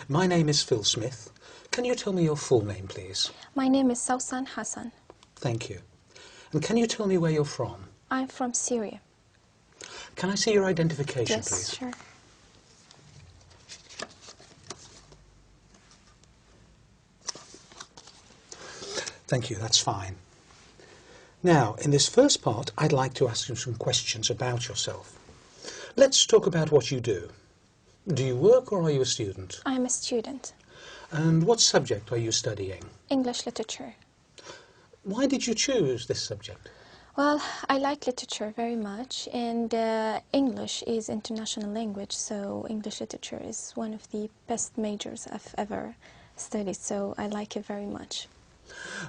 My name is Phil Smith. Can you tell me your full name, please? My name is Sausan Hassan. Thank you. And can you tell me where you're from? I'm from Syria. Can I see your identification, Yes, please? sure. Thank you, that's fine. Now, in this first part, I'd like to ask you some questions about yourself. Let's talk about what you do. Do you work or are you a student? I'm a student. And what subject are you studying? English literature. Why did you choose this subject? Well, I like literature very much, and English is international language, so English literature is one of the best majors I've ever studied, so I like it very much.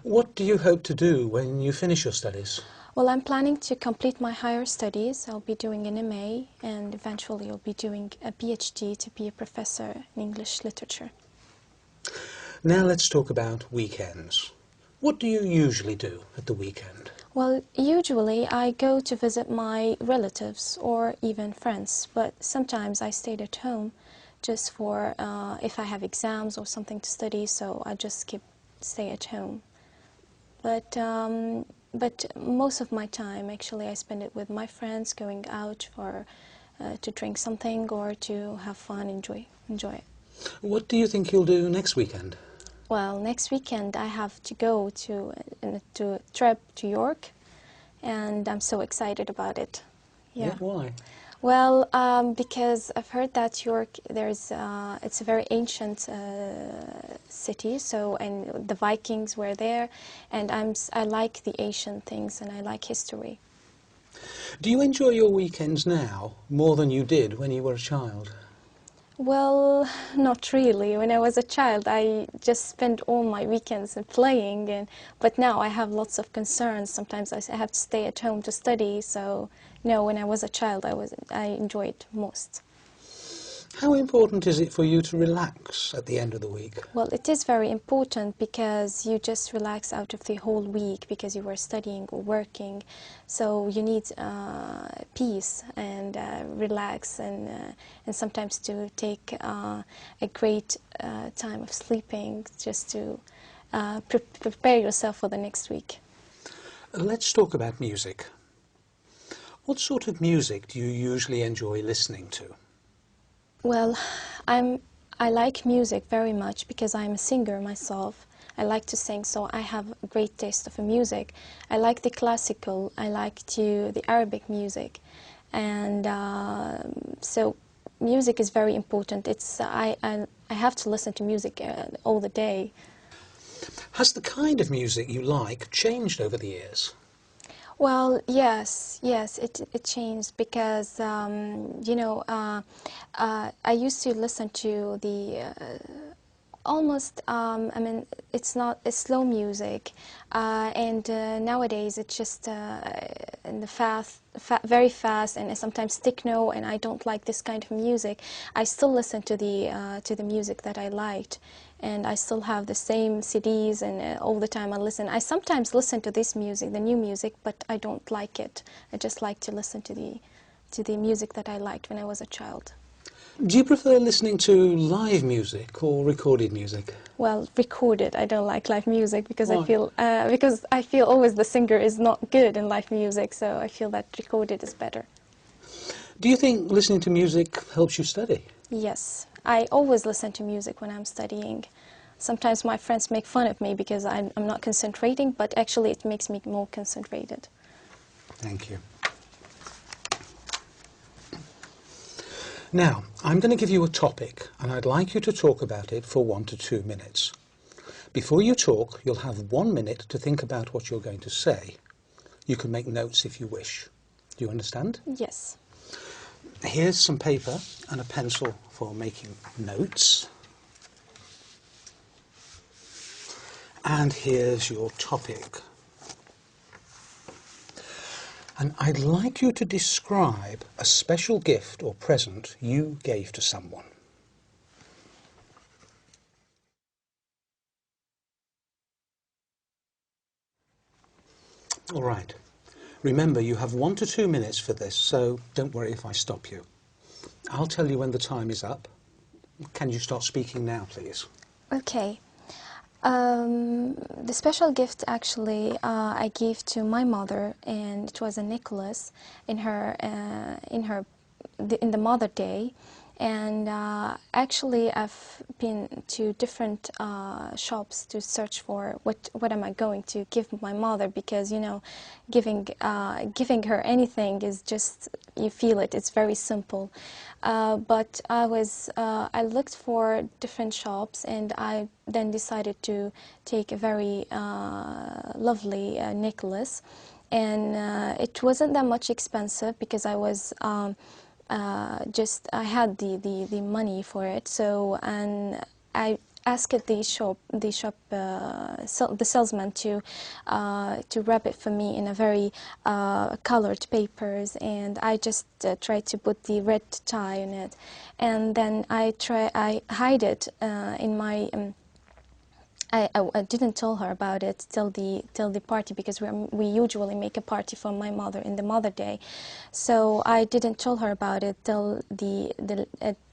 What do you hope to do when you finish your studies? Well, I'm planning to complete my higher studies. I'll be doing an MA, and eventually I'll be doing a PhD to be a professor in English literature. Now let's talk about weekends. What do you usually do at the weekend? Well, usually I go to visit my relatives or even friends, but sometimes I stayed at home just for if I have exams or something to study, so I just stay at home. But most of my time, actually, I spend it with my friends, going out for to drink something or to have fun, enjoy it. What do you think you'll do next weekend? Well, next weekend I have to go to a trip to York, and I'm so excited about it. Yeah. Why? Well, because I've heard that York, it's a very ancient city, so, and the Vikings were there, and I like the ancient things and I like history. Do you enjoy your weekends now more than you did when you were a child? Well, not really. When I was a child, I just spent all my weekends playing, but now I have lots of concerns. Sometimes I have to stay at home to study, so no, when I was a child, I enjoyed most. How important is it for you to relax at the end of the week? Well, it is very important because you just relax out of the whole week because you were studying or working. So you need peace and relax and sometimes to take a great time of sleeping just to prepare yourself for the next week. Let's talk about music. What sort of music do you usually enjoy listening to? Well, I like music very much because I'm a singer myself. I like to sing, so I have a great taste of music. I like the classical, I like the Arabic music, and so music is very important. I have to listen to music all the day. Has the kind of music you like changed over the years? Well, yes, it changed because, you know, I used to listen to the almost, I mean, it's slow music, and nowadays it's just in the very fast, and sometimes techno, and I don't like this kind of music. I still listen to the music that I liked, and I still have the same CDs, and all the time I listen. I sometimes listen to this music, the new music, but I don't like it. I just like to listen to the music that I liked when I was a child. Do you prefer listening to live music or recorded music? Well, recorded. I don't like live music because Why? I feel always the singer is not good in live music, so I feel that recorded is better. Do you think listening to music helps you study? Yes, I always listen to music when I'm studying. Sometimes my friends make fun of me because I'm not concentrating, but actually it makes me more concentrated. Thank you. Now, I'm going to give you a topic, and I'd like you to talk about it for 1 to 2 minutes. Before you talk, you'll have 1 minute to think about what you're going to say. You can make notes if you wish. Do you understand? Yes. Here's some paper and a pencil for making notes. And here's your topic. And I'd like you to describe a special gift or present you gave to someone. All right. Remember, you have 1 to 2 minutes for this, so don't worry if I stop you. I'll tell you when the time is up, Can you start speaking now, please? Okay. The special gift actually I gave to my mother, and it was a necklace in the Mother Day. And actually, I've been to different shops to search for what am I going to give my mother, because you know, giving her anything is just, you feel it. It's very simple. But I looked for different shops, and I then decided to take a very lovely necklace, and it wasn't that much expensive because I was. I had the money for it, so, and I asked the salesman to wrap it for me in a very colored papers, and I just tried to put the red tie on it, and then I hide it in my. I didn't tell her about it till the party, because we usually make a party for my mother in the Mother Day, so I didn't tell her about it till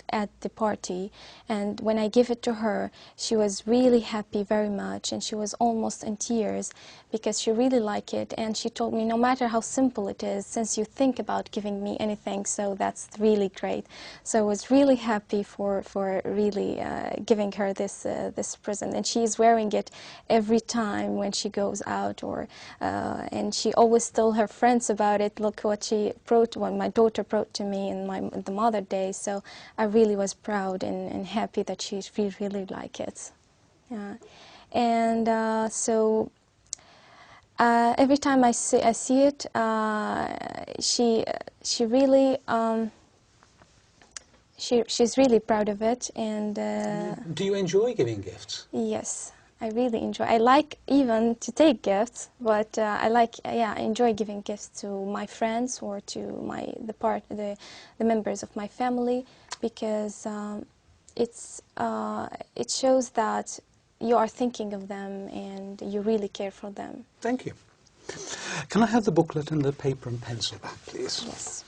at the party. And when I gave it to her, she was really happy very much, and she was almost in tears because she really liked it. And she told me, no matter how simple it is, since you think about giving me anything, so that's really great. So I was really happy for really giving her this present, and she's wearing it every time when she goes out, or and she always tell her friends about it. Look what my daughter brought to me in the Mother Day. So I really was proud and happy that she really like it. Yeah. And so every time I see it, she really she's really proud of it. And Do you enjoy giving gifts? yes, I really enjoy. I like even to take gifts, but I enjoy giving gifts to my friends or to the members of my family, because it shows that you are thinking of them and you really care for them. Thank you. Can I have the booklet and the paper and pencil back, please? Yes.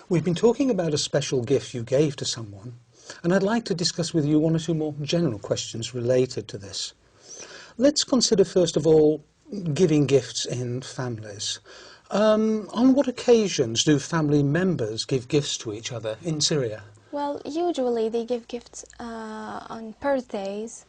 We've been talking about a special gift you gave to someone, and I'd like to discuss with you one or two more general questions related to this. Let's consider first of all giving gifts in families. On what occasions do family members give gifts to each other in Syria? Well, usually they give gifts on birthdays,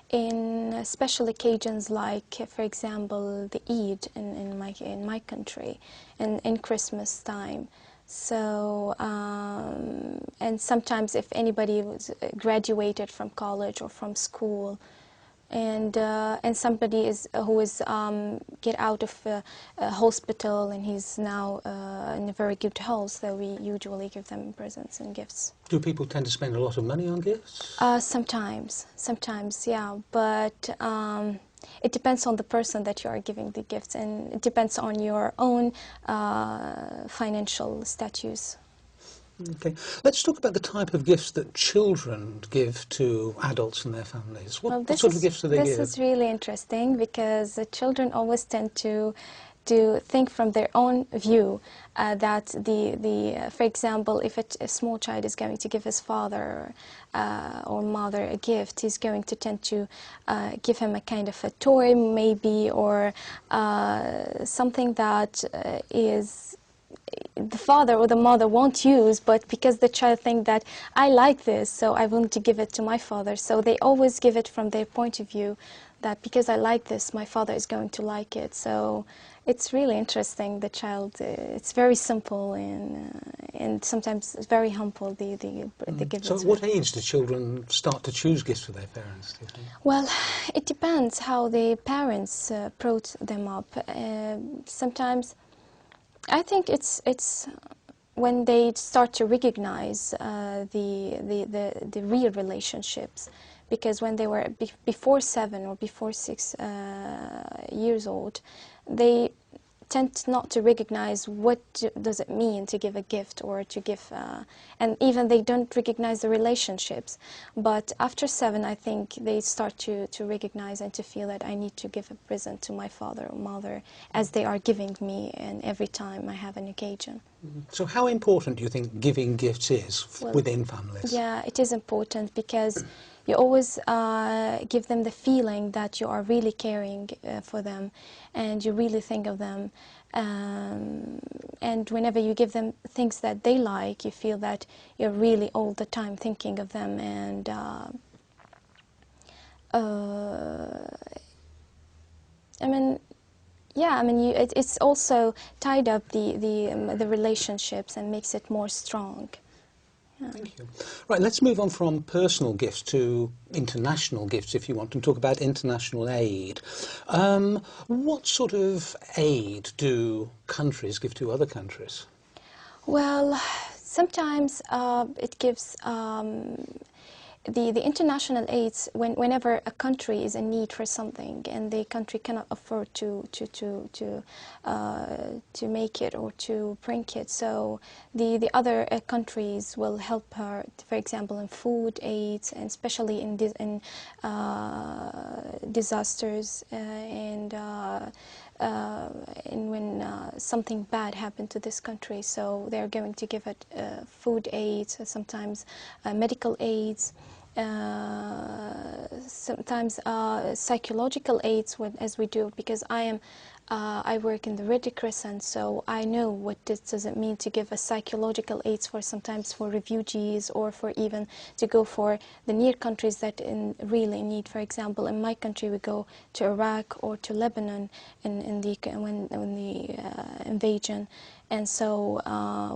in special occasions like, for example, the Eid in my country, and in Christmas time. So, and sometimes if anybody was graduated from college or from school, and somebody who is get out of a hospital and he's now in a very good health, so we usually give them presents and gifts. Do people tend to spend a lot of money on gifts? Sometimes, yeah, but it depends on the person that you are giving the gifts, and it depends on your own financial status. Okay. Let's talk about the type of gifts that children give to adults and their families. What sort of gifts do they give? This is really interesting, because children always tend to think from their own view, that for example, if a small child is going to give his father or mother a gift, he's going to tend to give him a kind of a toy maybe, or something that is the father or the mother won't use, but because the child thinks that I like this, so I want to give it to my father. So they always give it from their point of view, that because I like this, my father is going to like it. So it's really interesting. The child, it's very simple, and sometimes it's very humble. The gifts. So at what age do children start to choose gifts for their parents, do you think? Well, it depends how the parents brought them up. Sometimes I think it's when they start to recognize the real relationships, because when they were before 7 or before 6 years old, they tend not to recognize what does it mean to give a gift or to give, and even they don't recognize the relationships. But after 7, I think they start to recognize and to feel that I need to give a present to my father or mother as they are giving me, and every time I have an occasion. So how important do you think giving gifts is within families? Yeah, it is important because you always give them the feeling that you are really caring for them and you really think of them. And whenever you give them things that they like, you feel that you're really all the time thinking of them. And I mean, yeah, I mean, it's also tied up the relationships and makes it more strong. Yeah. Thank you. Right, let's move on from personal gifts to international gifts, if you want, and talk about international aid. What sort of aid do countries give to other countries? Well, sometimes it gives the international aids whenever a country is in need for something and the country cannot afford to make it or to bring it, so the other countries will help her, for example, in food aids, and especially in disasters and when something bad happened to this country, so they're going to give it food aids, sometimes medical aids, sometimes psychological aids, as we do, because I work in the Red Crescent, so I know what does it mean to give a psychological aids for sometimes for refugees or for even to go for the near countries that really need. For example, in my country, we go to Iraq or to Lebanon when the invasion, and so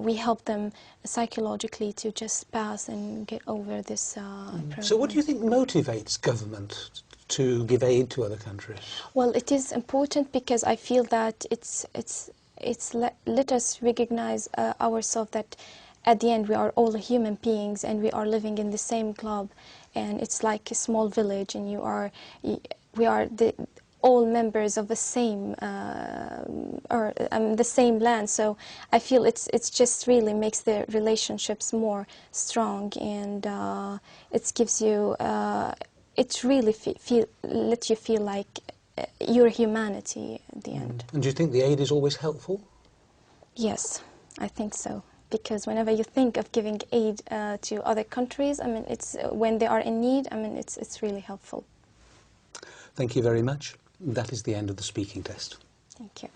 we help them psychologically to just pass and get over this problem. So what do you think motivates government to give aid to other countries? Well, it is important because I feel that let us recognize ourselves that at the end we are all human beings and we are living in the same club, and it's like a small village, and we are all members of the same the same land. So I feel it's just really makes the relationships more strong, and it gives you it really lets you feel like your humanity at the end. And do you think the aid is always helpful? Yes, I think so. Because whenever you think of giving aid to other countries, I mean, it's when they are in need, I mean, it's really helpful. Thank you very much. That is the end of the speaking test. Thank you.